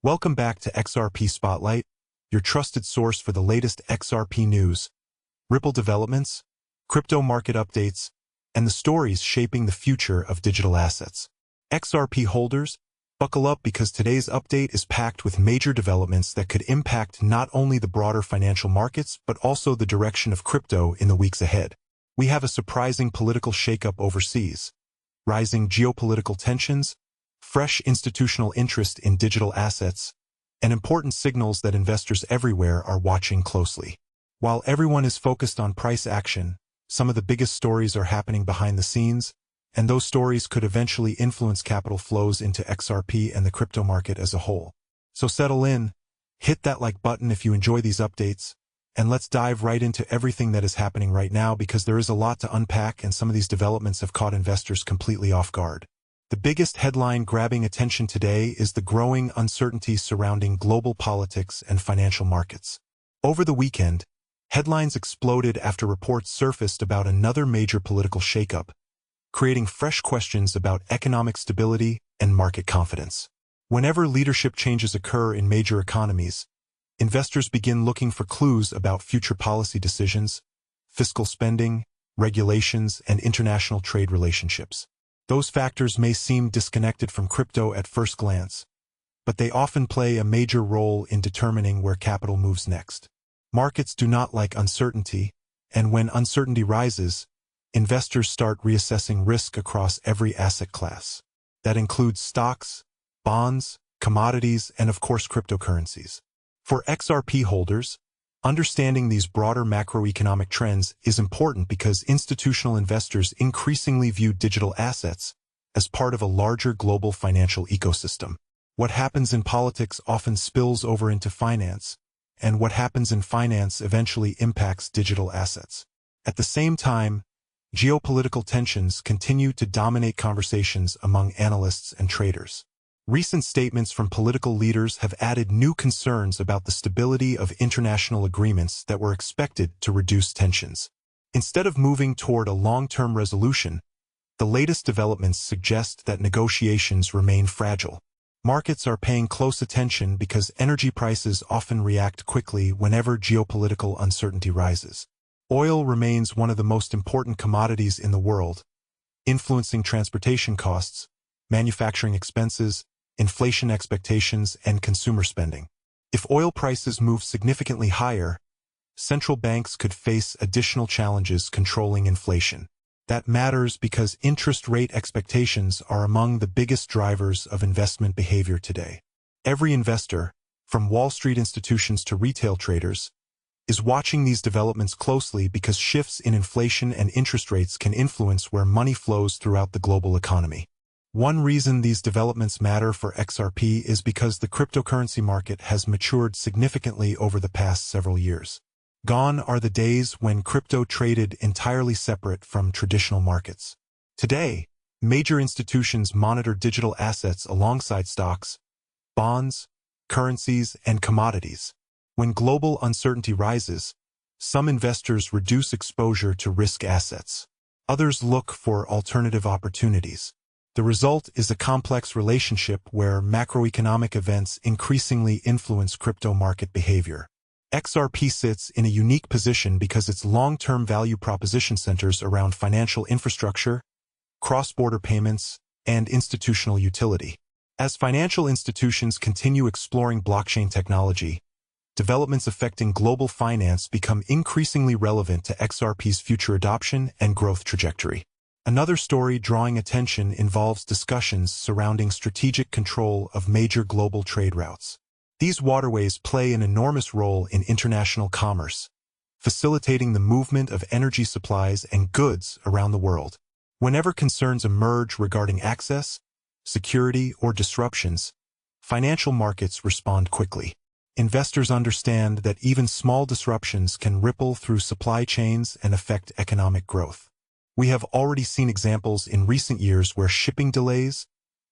Welcome back to XRP Spotlight, your trusted source for the latest XRP news, Ripple developments, crypto market updates, and the stories shaping the future of digital assets. XRP holders, buckle up because today's update is packed with major developments that could impact not only the broader financial markets but also the direction of crypto in the weeks ahead. We have a surprising political shakeup overseas, rising geopolitical tensions, fresh institutional interest in digital assets, and important signals that investors everywhere are watching closely. While everyone is focused on price action, some of the biggest stories are happening behind the scenes, and those stories could eventually influence capital flows into XRP and the crypto market as a whole. So settle in, hit that like button if you enjoy these updates, and let's dive right into everything that is happening right now because there is a lot to unpack and some of these developments have caught investors completely off guard. The biggest headline grabbing attention today is the growing uncertainty surrounding global politics and financial markets. Over the weekend, headlines exploded after reports surfaced about another major political shakeup, creating fresh questions about economic stability and market confidence. Whenever leadership changes occur in major economies, investors begin looking for clues about future policy decisions, fiscal spending, regulations, and international trade relationships. Those factors may seem disconnected from crypto at first glance, but they often play a major role in determining where capital moves next. Markets do not like uncertainty, and when uncertainty rises, investors start reassessing risk across every asset class. That includes stocks, bonds, commodities, and of course cryptocurrencies. For XRP holders, understanding these broader macroeconomic trends is important because institutional investors increasingly view digital assets as part of a larger global financial ecosystem. What happens in politics often spills over into finance, and what happens in finance eventually impacts digital assets. At the same time, geopolitical tensions continue to dominate conversations among analysts and traders. Recent statements from political leaders have added new concerns about the stability of international agreements that were expected to reduce tensions. Instead of moving toward a long-term resolution, the latest developments suggest that negotiations remain fragile. Markets are paying close attention because energy prices often react quickly whenever geopolitical uncertainty rises. Oil remains one of the most important commodities in the world, influencing transportation costs, manufacturing expenses, inflation expectations, and consumer spending. If oil prices move significantly higher, central banks could face additional challenges controlling inflation. That matters because interest rate expectations are among the biggest drivers of investment behavior today. Every investor, from Wall Street institutions to retail traders, is watching these developments closely because shifts in inflation and interest rates can influence where money flows throughout the global economy. One reason these developments matter for XRP is because the cryptocurrency market has matured significantly over the past several years. Gone are the days when crypto traded entirely separate from traditional markets. Today, major institutions monitor digital assets alongside stocks, bonds, currencies, and commodities. When global uncertainty rises, some investors reduce exposure to risk assets. Others look for alternative opportunities. The result is a complex relationship where macroeconomic events increasingly influence crypto market behavior. XRP sits in a unique position because its long-term value proposition centers around financial infrastructure, cross-border payments, and institutional utility. As financial institutions continue exploring blockchain technology, developments affecting global finance become increasingly relevant to XRP's future adoption and growth trajectory. Another story drawing attention involves discussions surrounding strategic control of major global trade routes. These waterways play an enormous role in international commerce, facilitating the movement of energy supplies and goods around the world. Whenever concerns emerge regarding access, security, or disruptions, financial markets respond quickly. Investors understand that even small disruptions can ripple through supply chains and affect economic growth. We have already seen examples in recent years where shipping delays,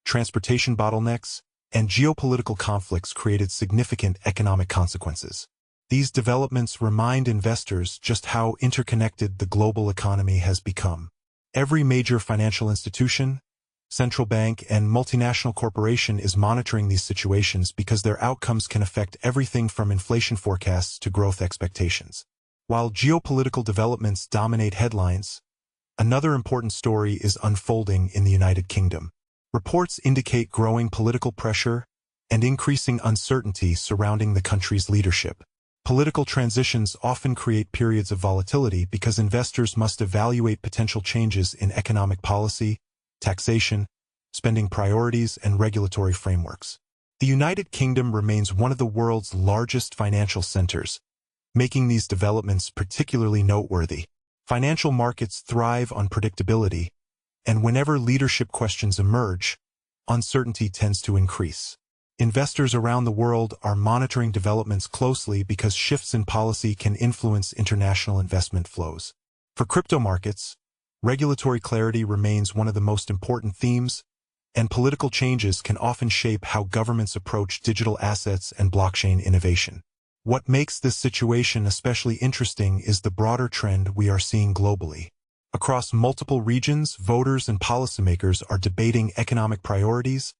transportation bottlenecks, and geopolitical conflicts created significant economic consequences. These developments remind investors just how interconnected the global economy has become. Every major financial institution, central bank, and multinational corporation is monitoring these situations because their outcomes can affect everything from inflation forecasts to growth expectations. While geopolitical developments dominate headlines, another important story is unfolding in the United Kingdom. Reports indicate growing political pressure and increasing uncertainty surrounding the country's leadership. Political transitions often create periods of volatility because investors must evaluate potential changes in economic policy, taxation, spending priorities, and regulatory frameworks. The United Kingdom remains one of the world's largest financial centers, making these developments particularly noteworthy. Financial markets thrive on predictability, and whenever leadership questions emerge, uncertainty tends to increase. Investors around the world are monitoring developments closely because shifts in policy can influence international investment flows. For crypto markets, regulatory clarity remains one of the most important themes, and political changes can often shape how governments approach digital assets and blockchain innovation. What makes this situation especially interesting is the broader trend we are seeing globally. Across multiple regions, voters and policymakers are debating economic priorities,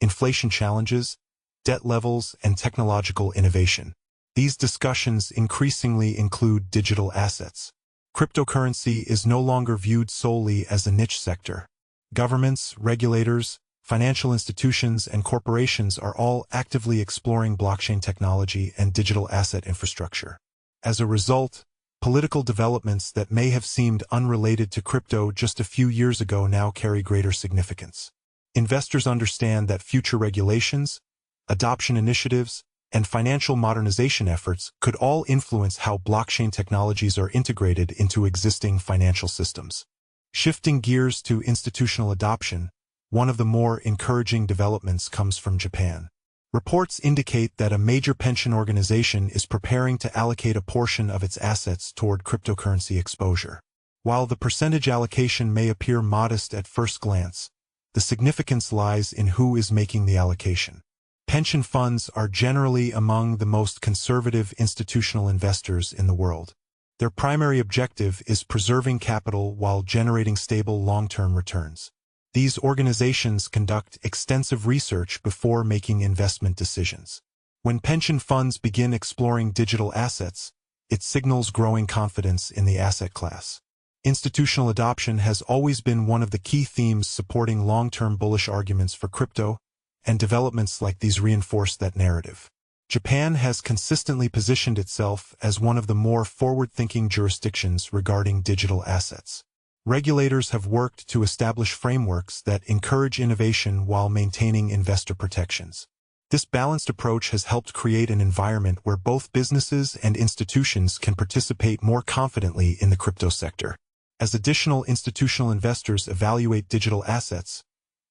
inflation challenges, debt levels, and technological innovation. These discussions increasingly include digital assets. Cryptocurrency is no longer viewed solely as a niche sector. Governments, regulators, financial institutions, and corporations are all actively exploring blockchain technology and digital asset infrastructure. As a result, political developments that may have seemed unrelated to crypto just a few years ago now carry greater significance. Investors understand that future regulations, adoption initiatives, and financial modernization efforts could all influence how blockchain technologies are integrated into existing financial systems. Shifting gears to institutional adoption, one of the more encouraging developments comes from Japan. Reports indicate that a major pension organization is preparing to allocate a portion of its assets toward cryptocurrency exposure. While the percentage allocation may appear modest at first glance, the significance lies in who is making the allocation. Pension funds are generally among the most conservative institutional investors in the world. Their primary objective is preserving capital while generating stable long-term returns. These organizations conduct extensive research before making investment decisions. When pension funds begin exploring digital assets, it signals growing confidence in the asset class. Institutional adoption has always been one of the key themes supporting long-term bullish arguments for crypto, and developments like these reinforce that narrative. Japan has consistently positioned itself as one of the more forward-thinking jurisdictions regarding digital assets. Regulators have worked to establish frameworks that encourage innovation while maintaining investor protections. This balanced approach has helped create an environment where both businesses and institutions can participate more confidently in the crypto sector. As additional institutional investors evaluate digital assets,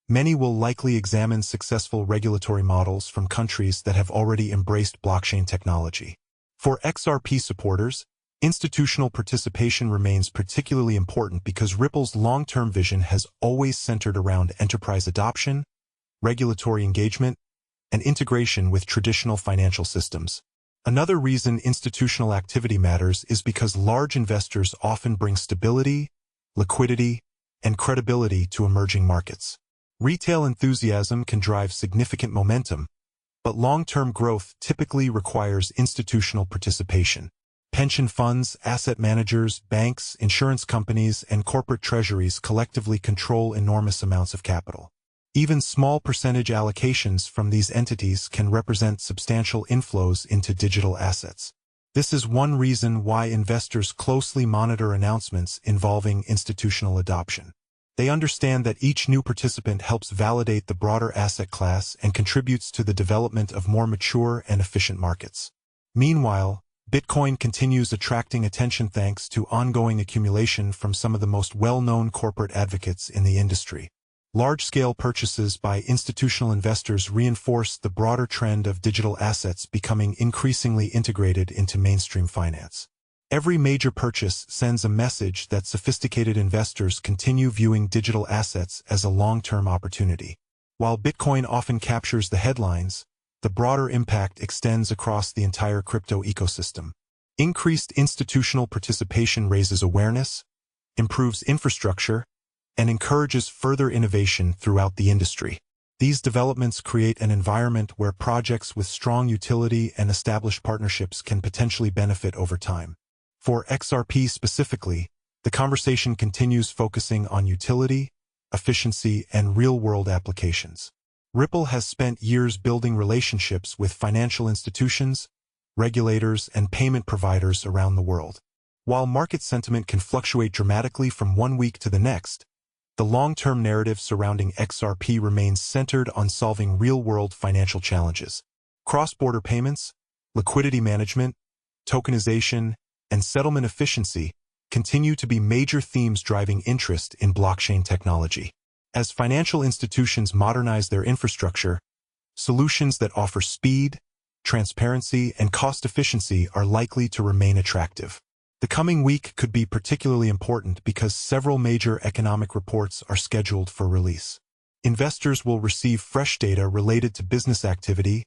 many will likely examine successful regulatory models from countries that have already embraced blockchain technology. For XRP supporters, institutional participation remains particularly important because Ripple's long-term vision has always centered around enterprise adoption, regulatory engagement, and integration with traditional financial systems. Another reason institutional activity matters is because large investors often bring stability, liquidity, and credibility to emerging markets. Retail enthusiasm can drive significant momentum, but long-term growth typically requires institutional participation. Pension funds, asset managers, banks, insurance companies, and corporate treasuries collectively control enormous amounts of capital. Even small percentage allocations from these entities can represent substantial inflows into digital assets. This is one reason why investors closely monitor announcements involving institutional adoption. They understand that each new participant helps validate the broader asset class and contributes to the development of more mature and efficient markets. Meanwhile, Bitcoin continues attracting attention thanks to ongoing accumulation from some of the most well-known corporate advocates in the industry. Large-scale purchases by institutional investors reinforce the broader trend of digital assets becoming increasingly integrated into mainstream finance. Every major purchase sends a message that sophisticated investors continue viewing digital assets as a long-term opportunity. While Bitcoin often captures the headlines, the broader impact extends across the entire crypto ecosystem. Increased institutional participation raises awareness, improves infrastructure, and encourages further innovation throughout the industry. These developments create an environment where projects with strong utility and established partnerships can potentially benefit over time. For XRP specifically, the conversation continues focusing on utility, efficiency, and real-world applications. Ripple has spent years building relationships with financial institutions, regulators, and payment providers around the world. While market sentiment can fluctuate dramatically from one week to the next, the long-term narrative surrounding XRP remains centered on solving real-world financial challenges. Cross-border payments, liquidity management, tokenization, and settlement efficiency continue to be major themes driving interest in blockchain technology. As financial institutions modernize their infrastructure, solutions that offer speed, transparency, and cost efficiency are likely to remain attractive. The coming week could be particularly important because several major economic reports are scheduled for release. Investors will receive fresh data related to business activity,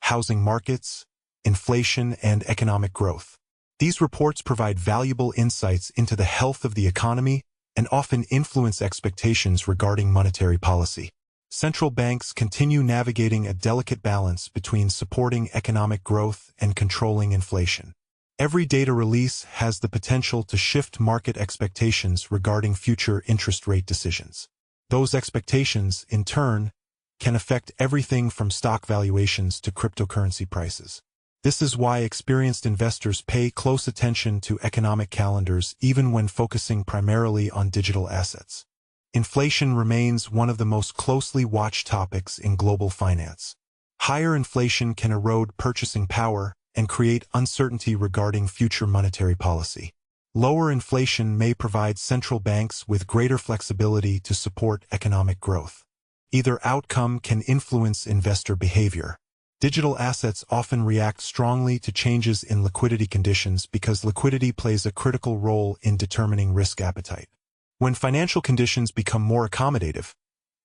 housing markets, inflation, and economic growth. These reports provide valuable insights into the health of the economy and often influence expectations regarding monetary policy. Central banks continue navigating a delicate balance between supporting economic growth and controlling inflation. Every data release has the potential to shift market expectations regarding future interest rate decisions. Those expectations, in turn, can affect everything from stock valuations to cryptocurrency prices. This is why experienced investors pay close attention to economic calendars even when focusing primarily on digital assets. Inflation remains one of the most closely watched topics in global finance. Higher inflation can erode purchasing power and create uncertainty regarding future monetary policy. Lower inflation may provide central banks with greater flexibility to support economic growth. Either outcome can influence investor behavior. Digital assets often react strongly to changes in liquidity conditions because liquidity plays a critical role in determining risk appetite. When financial conditions become more accommodative,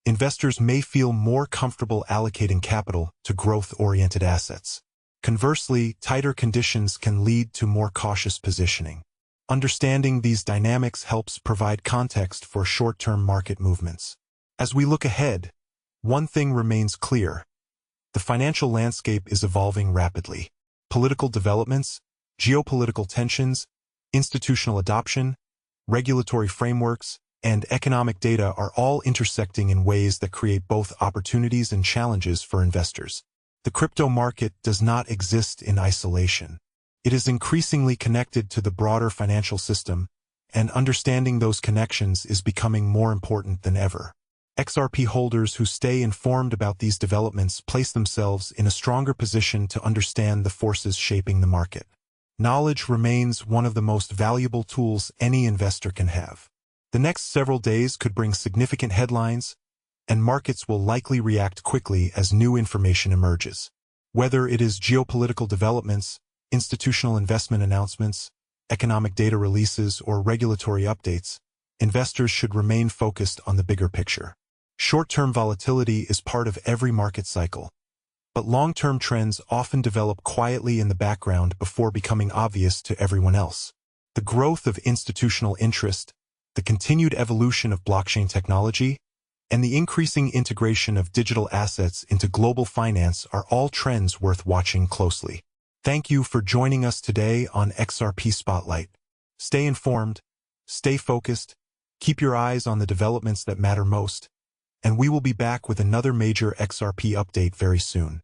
investors may feel more comfortable allocating capital to growth-oriented assets. Conversely, tighter conditions can lead to more cautious positioning. Understanding these dynamics helps provide context for short-term market movements. As we look ahead, one thing remains clear. The financial landscape is evolving rapidly. Political developments, geopolitical tensions, institutional adoption, regulatory frameworks, and economic data are all intersecting in ways that create both opportunities and challenges for investors. The crypto market does not exist in isolation. It is increasingly connected to the broader financial system, and understanding those connections is becoming more important than ever. XRP holders who stay informed about these developments place themselves in a stronger position to understand the forces shaping the market. Knowledge remains one of the most valuable tools any investor can have. The next several days could bring significant headlines, and markets will likely react quickly as new information emerges. Whether it is geopolitical developments, institutional investment announcements, economic data releases, or regulatory updates, investors should remain focused on the bigger picture. Short-term volatility is part of every market cycle, but long-term trends often develop quietly in the background before becoming obvious to everyone else. The growth of institutional interest, the continued evolution of blockchain technology, and the increasing integration of digital assets into global finance are all trends worth watching closely. Thank you for joining us today on XRP Spotlight. Stay informed, stay focused, keep your eyes on the developments that matter most, and we will be back with another major XRP update very soon.